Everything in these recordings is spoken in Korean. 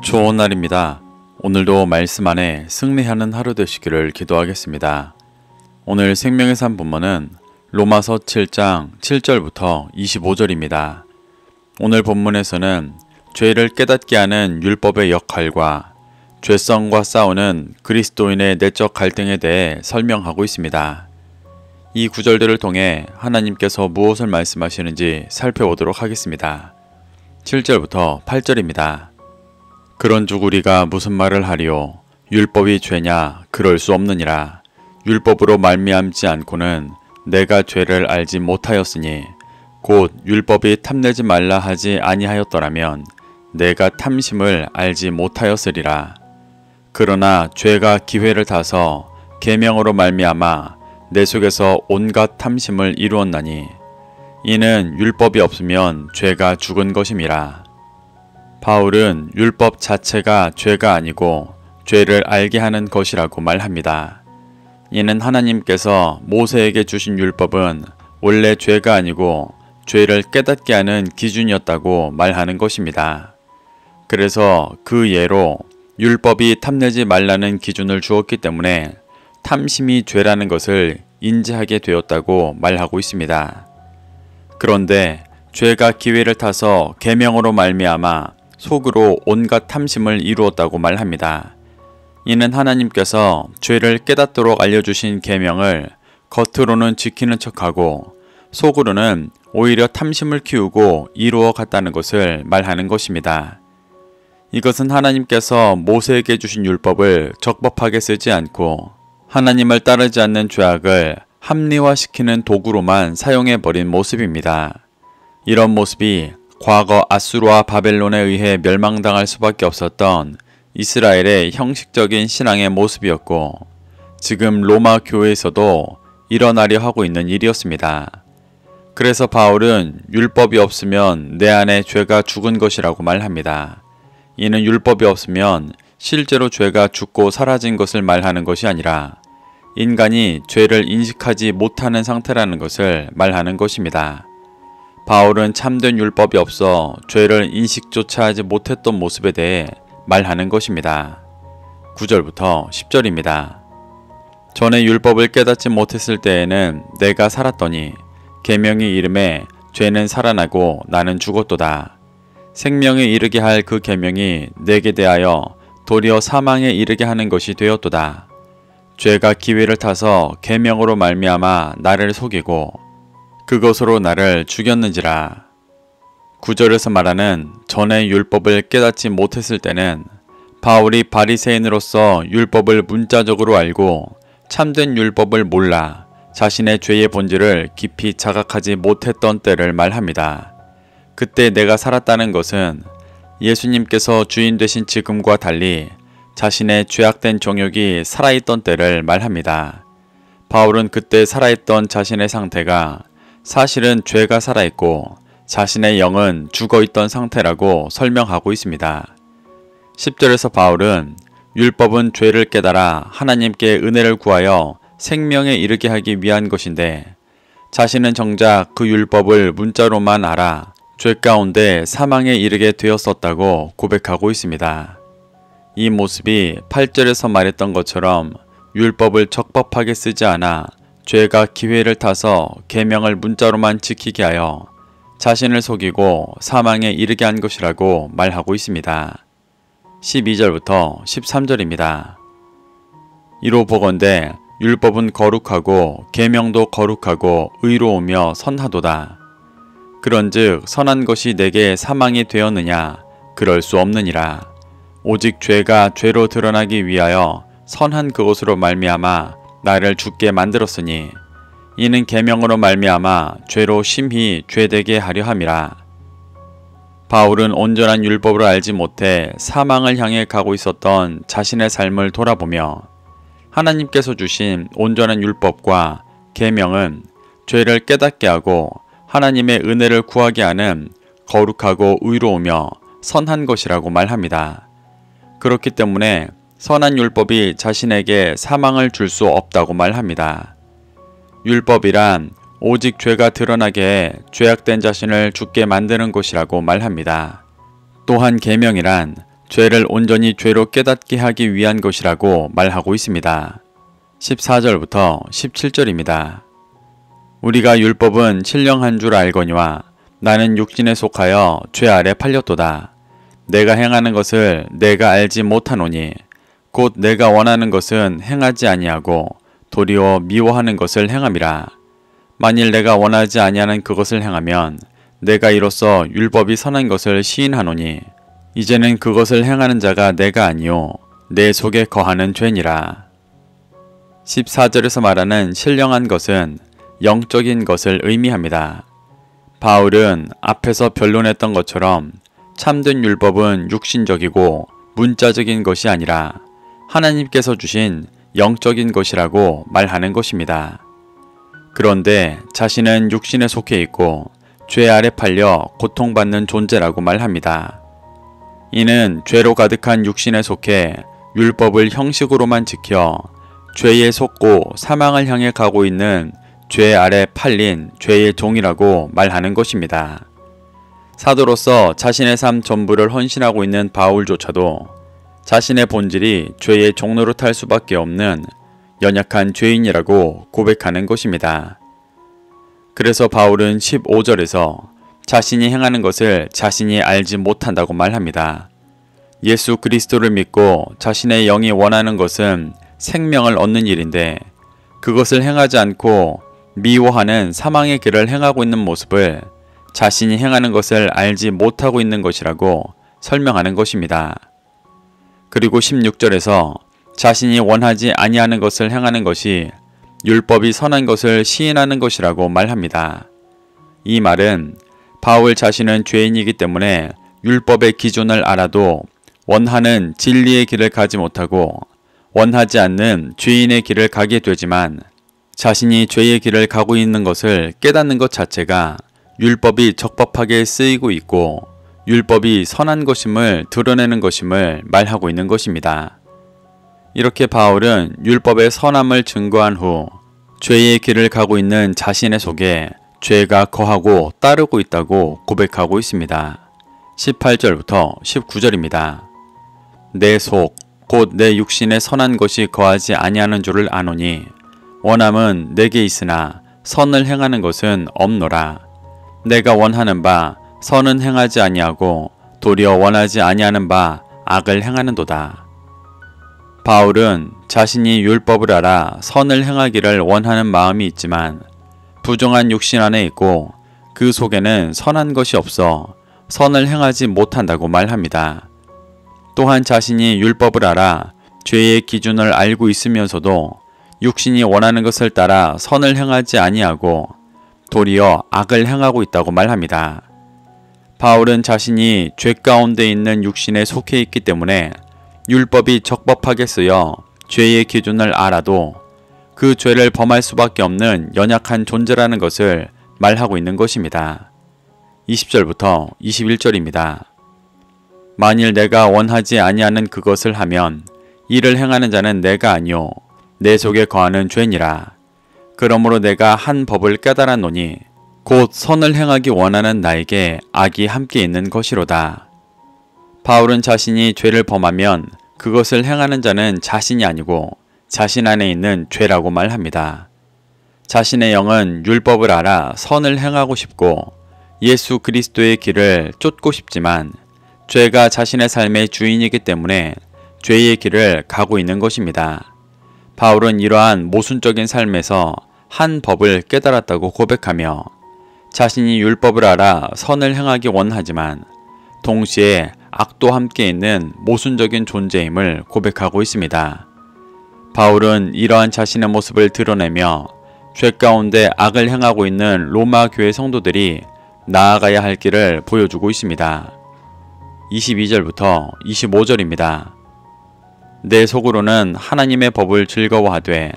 좋은 날입니다. 오늘도 말씀 안에 승리하는 하루 되시기를 기도하겠습니다. 오늘 생명의 산 본문은 로마서 7장 7절부터 25절입니다. 오늘 본문에서는 죄를 깨닫게 하는 율법의 역할과 죄성과 싸우는 그리스도인의 내적 갈등에 대해 설명하고 있습니다. 이 구절들을 통해 하나님께서 무엇을 말씀하시는지 살펴보도록 하겠습니다. 7절부터 8절입니다. 그런즉 우리가 무슨 말을 하리요? 율법이 죄냐? 그럴 수 없느니라. 율법으로 말미암지 않고는 내가 죄를 알지 못하였으니 곧 율법이 탐내지 말라 하지 아니하였더라면 내가 탐심을 알지 못하였으리라. 그러나 죄가 기회를 타서 계명으로 말미암아 내 속에서 온갖 탐심을 이루었나니 이는 율법이 없으면 죄가 죽은 것임이라. 바울은 율법 자체가 죄가 아니고 죄를 알게 하는 것이라고 말합니다. 이는 하나님께서 모세에게 주신 율법은 원래 죄가 아니고 죄를 깨닫게 하는 기준이었다고 말하는 것입니다. 그래서 그 예로 율법이 탐내지 말라는 기준을 주었기 때문에 탐심이 죄라는 것을 인지하게 되었다고 말하고 있습니다. 그런데 죄가 기회를 타서 계명으로 말미암아 속으로 온갖 탐심을 이루었다고 말합니다. 이는 하나님께서 죄를 깨닫도록 알려주신 계명을 겉으로는 지키는 척하고 속으로는 오히려 탐심을 키우고 이루어 갔다는 것을 말하는 것입니다. 이것은 하나님께서 모세에게 주신 율법을 적법하게 쓰지 않고 하나님을 따르지 않는 죄악을 합리화시키는 도구로만 사용해버린 모습입니다. 이런 모습이 과거 아수르와 바벨론에 의해 멸망당할 수밖에 없었던 이스라엘의 형식적인 신앙의 모습이었고 지금 로마 교회에서도 일어나려 하고 있는 일이었습니다. 그래서 바울은 율법이 없으면 내 안에 죄가 죽은 것이라고 말합니다. 이는 율법이 없으면 실제로 죄가 죽고 사라진 것을 말하는 것이 아니라 인간이 죄를 인식하지 못하는 상태라는 것을 말하는 것입니다. 바울은 참된 율법이 없어 죄를 인식조차 하지 못했던 모습에 대해 말하는 것입니다. 9절부터 10절입니다. 전에 율법을 깨닫지 못했을 때에는 내가 살았더니 계명이 이름에 죄는 살아나고 나는 죽었도다. 생명에 이르게 할 그 계명이 내게 대하여 도리어 사망에 이르게 하는 것이 되었도다. 죄가 기회를 타서 계명으로 말미암아 나를 속이고 그것으로 나를 죽였는지라. 9절에서 말하는 전에 율법을 깨닫지 못했을 때는 바울이 바리새인으로서 율법을 문자적으로 알고 참된 율법을 몰라 자신의 죄의 본질을 깊이 자각하지 못했던 때를 말합니다. 그때 내가 살았다는 것은 예수님께서 주인 되신 지금과 달리 자신의 죄악된 정욕이 살아있던 때를 말합니다. 바울은 그때 살아있던 자신의 상태가 사실은 죄가 살아있고 자신의 영은 죽어있던 상태라고 설명하고 있습니다. 10절에서 바울은 율법은 죄를 깨달아 하나님께 은혜를 구하여 생명에 이르게 하기 위한 것인데 자신은 정작 그 율법을 문자로만 알아 죄 가운데 사망에 이르게 되었었다고 고백하고 있습니다. 이 모습이 8절에서 말했던 것처럼 율법을 적법하게 쓰지 않아 죄가 기회를 타서 계명을 문자로만 지키게 하여 자신을 속이고 사망에 이르게 한 것이라고 말하고 있습니다. 12절부터 13절입니다. 이로 보건대 율법은 거룩하고 계명도 거룩하고 의로우며 선하도다. 그런즉 선한 것이 내게 사망이 되었느냐? 그럴 수 없느니라. 오직 죄가 죄로 드러나기 위하여 선한 그것으로 말미암아 나를 죽게 만들었으니 이는 계명으로 말미암아 죄로 심히 죄되게 하려 함이라. 바울은 온전한 율법을 알지 못해 사망을 향해 가고 있었던 자신의 삶을 돌아보며 하나님께서 주신 온전한 율법과 계명은 죄를 깨닫게 하고 하나님의 은혜를 구하게 하는 거룩하고 의로우며 선한 것이라고 말합니다. 그렇기 때문에 선한 율법이 자신에게 사망을 줄 수 없다고 말합니다. 율법이란 오직 죄가 드러나게 해 죄악된 자신을 죽게 만드는 것이라고 말합니다. 또한 계명이란 죄를 온전히 죄로 깨닫게 하기 위한 것이라고 말하고 있습니다. 14절부터 17절입니다. 우리가 율법은 신령한 줄 알거니와 나는 육신에 속하여 죄 아래 팔렸도다. 내가 행하는 것을 내가 알지 못하노니 곧 내가 원하는 것은 행하지 아니하고 도리어 미워하는 것을 행함이라. 만일 내가 원하지 아니하는 그것을 행하면 내가 이로써 율법이 선한 것을 시인하노니 이제는 그것을 행하는 자가 내가 아니요 내 속에 거하는 죄니라. 14절에서 말하는 신령한 것은 영적인 것을 의미합니다. 바울은 앞에서 변론했던 것처럼 참된 율법은 육신적이고 문자적인 것이 아니라 하나님께서 주신 영적인 것이라고 말하는 것입니다. 그런데 자신은 육신에 속해 있고 죄 아래 팔려 고통받는 존재라고 말합니다. 이는 죄로 가득한 육신에 속해 율법을 형식으로만 지켜 죄에 속고 사망을 향해 가고 있는 죄 아래 팔린 죄의 종이라고 말하는 것입니다. 사도로서 자신의 삶 전부를 헌신하고 있는 바울조차도 자신의 본질이 죄의 종로로 탈 수밖에 없는 연약한 죄인이라고 고백하는 것입니다. 그래서 바울은 15절에서 자신이 행하는 것을 자신이 알지 못한다고 말합니다. 예수 그리스도를 믿고 자신의 영이 원하는 것은 생명을 얻는 일인데 그것을 행하지 않고 미워하는 사망의 길을 행하고 있는 모습을 자신이 행하는 것을 알지 못하고 있는 것이라고 설명하는 것입니다. 그리고 16절에서 자신이 원하지 아니하는 것을 행하는 것이 율법이 선한 것을 시인하는 것이라고 말합니다. 이 말은 바울 자신은 죄인이기 때문에 율법의 기준을 알아도 원하는 진리의 길을 가지 못하고 원하지 않는 죄인의 길을 가게 되지만 자신이 죄의 길을 가고 있는 것을 깨닫는 것 자체가 율법이 적법하게 쓰이고 있고 율법이 선한 것임을 드러내는 것임을 말하고 있는 것입니다. 이렇게 바울은 율법의 선함을 증거한 후 죄의 길을 가고 있는 자신의 속에 죄가 거하고 따르고 있다고 고백하고 있습니다. 18절부터 19절입니다. 내 속, 곧 내 육신에 선한 것이 거하지 아니하는 줄을 아노니 원함은 내게 있으나 선을 행하는 것은 없노라. 내가 원하는 바 선은 행하지 아니하고 도리어 원하지 아니하는 바 악을 행하는도다. 바울은 자신이 율법을 알아 선을 행하기를 원하는 마음이 있지만 부정한 육신 안에 있고 그 속에는 선한 것이 없어 선을 행하지 못한다고 말합니다. 또한 자신이 율법을 알아 죄의 기준을 알고 있으면서도 육신이 원하는 것을 따라 선을 행하지 아니하고 도리어 악을 행하고 있다고 말합니다. 바울은 자신이 죄 가운데 있는 육신에 속해 있기 때문에 율법이 적법하게 쓰여 죄의 기준을 알아도 그 죄를 범할 수밖에 없는 연약한 존재라는 것을 말하고 있는 것입니다. 20절부터 21절입니다. 만일 내가 원하지 아니하는 그것을 하면 이를 행하는 자는 내가 아니요 내 속에 거하는 죄니라. 그러므로 내가 한 법을 깨달았노니 곧 선을 행하기 원하는 나에게 악이 함께 있는 것이로다. 바울은 자신이 죄를 범하면 그것을 행하는 자는 자신이 아니고 자신 안에 있는 죄라고 말합니다. 자신의 영은 율법을 알아 선을 행하고 싶고 예수 그리스도의 길을 쫓고 싶지만 죄가 자신의 삶의 주인이기 때문에 죄의 길을 가고 있는 것입니다. 바울은 이러한 모순적인 삶에서 한 법을 깨달았다고 고백하며 자신이 율법을 알아 선을 행하기 원하지만 동시에 악도 함께 있는 모순적인 존재임을 고백하고 있습니다. 바울은 이러한 자신의 모습을 드러내며 죄 가운데 악을 행하고 있는 로마 교회 성도들이 나아가야 할 길을 보여주고 있습니다. 22절부터 25절입니다. 내 속으로는 하나님의 법을 즐거워하되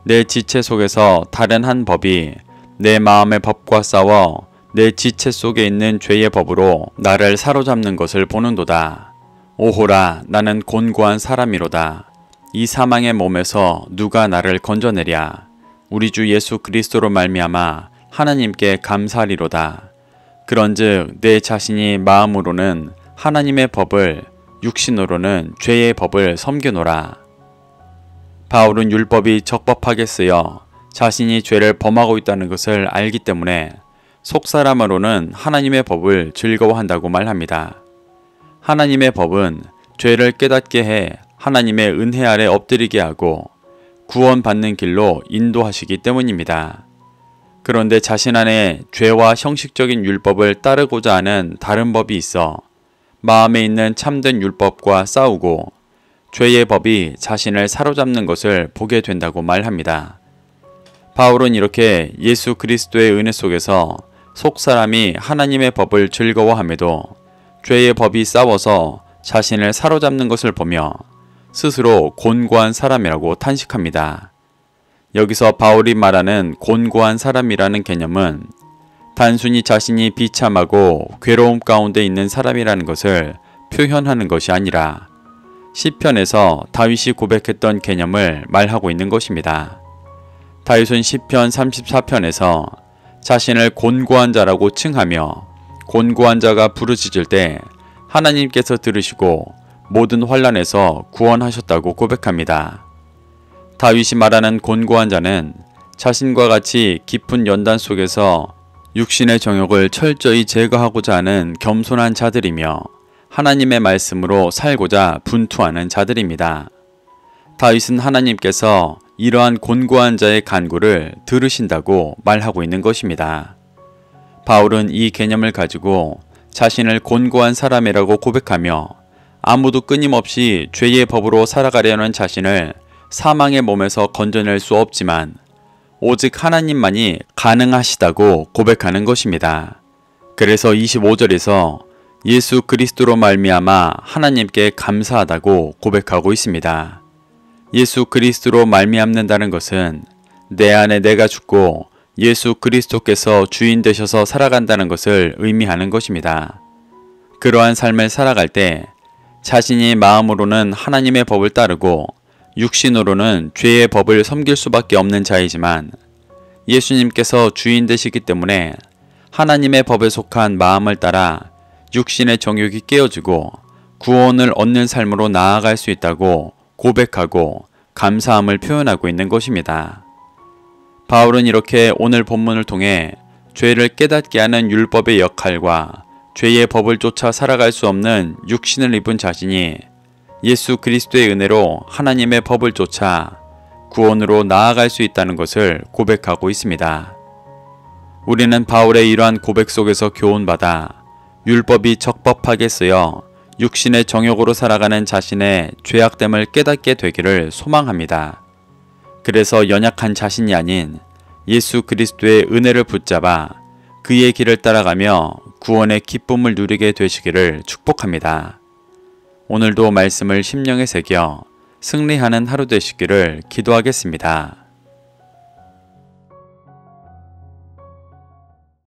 내 지체 속에서 다른 한 법이 내 마음의 법과 싸워 내 지체 속에 있는 죄의 법으로 나를 사로잡는 것을 보는도다. 오호라, 나는 곤고한 사람이로다. 이 사망의 몸에서 누가 나를 건져내랴. 우리 주 예수 그리스도로 말미암아 하나님께 감사하리로다. 그런즉 내 자신이 마음으로는 하나님의 법을 육신으로는 죄의 법을 섬기노라. 바울은 율법이 적법하게 쓰여 자신이 죄를 범하고 있다는 것을 알기 때문에 속사람으로는 하나님의 법을 즐거워한다고 말합니다. 하나님의 법은 죄를 깨닫게 해 하나님의 은혜 아래 엎드리게 하고 구원받는 길로 인도하시기 때문입니다. 그런데 자신 안에 죄와 형식적인 율법을 따르고자 하는 다른 법이 있어 마음에 있는 참된 율법과 싸우고 죄의 법이 자신을 사로잡는 것을 보게 된다고 말합니다. 바울은 이렇게 예수 그리스도의 은혜 속에서 속사람이 하나님의 법을 즐거워함에도 죄의 법이 싸워서 자신을 사로잡는 것을 보며 스스로 곤고한 사람이라고 탄식합니다. 여기서 바울이 말하는 곤고한 사람이라는 개념은 단순히 자신이 비참하고 괴로움 가운데 있는 사람이라는 것을 표현하는 것이 아니라 시편에서 다윗이 고백했던 개념을 말하고 있는 것입니다. 다윗은 시편 34편에서 자신을 곤고한 자라고 칭하며 곤고한 자가 부르짖을 때 하나님께서 들으시고 모든 환난에서 구원하셨다고 고백합니다. 다윗이 말하는 곤고한 자는 자신과 같이 깊은 연단 속에서 육신의 정욕을 철저히 제거하고자 하는 겸손한 자들이며 하나님의 말씀으로 살고자 분투하는 자들입니다. 다윗은 하나님께서 이러한 곤고한 자의 간구를 들으신다고 말하고 있는 것입니다. 바울은 이 개념을 가지고 자신을 곤고한 사람이라고 고백하며 아무도 끊임없이 죄의 법으로 살아가려는 자신을 사망의 몸에서 건져낼 수 없지만 오직 하나님만이 가능하시다고 고백하는 것입니다. 그래서 25절에서 예수 그리스도로 말미암아 하나님께 감사하다고 고백하고 있습니다. 예수 그리스도로 말미암는다는 것은 내 안에 내가 죽고 예수 그리스도께서 주인 되셔서 살아간다는 것을 의미하는 것입니다. 그러한 삶을 살아갈 때 자신이 마음으로는 하나님의 법을 따르고 육신으로는 죄의 법을 섬길 수밖에 없는 자이지만 예수님께서 주인 되시기 때문에 하나님의 법에 속한 마음을 따라 육신의 정욕이 깨어지고 구원을 얻는 삶으로 나아갈 수 있다고 고백하고 감사함을 표현하고 있는 것입니다. 바울은 이렇게 오늘 본문을 통해 죄를 깨닫게 하는 율법의 역할과 죄의 법을 쫓아 살아갈 수 없는 육신을 입은 자신이 예수 그리스도의 은혜로 하나님의 법을 쫓아 구원으로 나아갈 수 있다는 것을 고백하고 있습니다. 우리는 바울의 이러한 고백 속에서 교훈받아 율법이 적법하게 쓰여 육신의 정욕으로 살아가는 자신의 죄악됨을 깨닫게 되기를 소망합니다. 그래서 연약한 자신이 아닌 예수 그리스도의 은혜를 붙잡아 그의 길을 따라가며 구원의 기쁨을 누리게 되시기를 축복합니다. 오늘도 말씀을 심령에 새겨 승리하는 하루 되시기를 기도하겠습니다.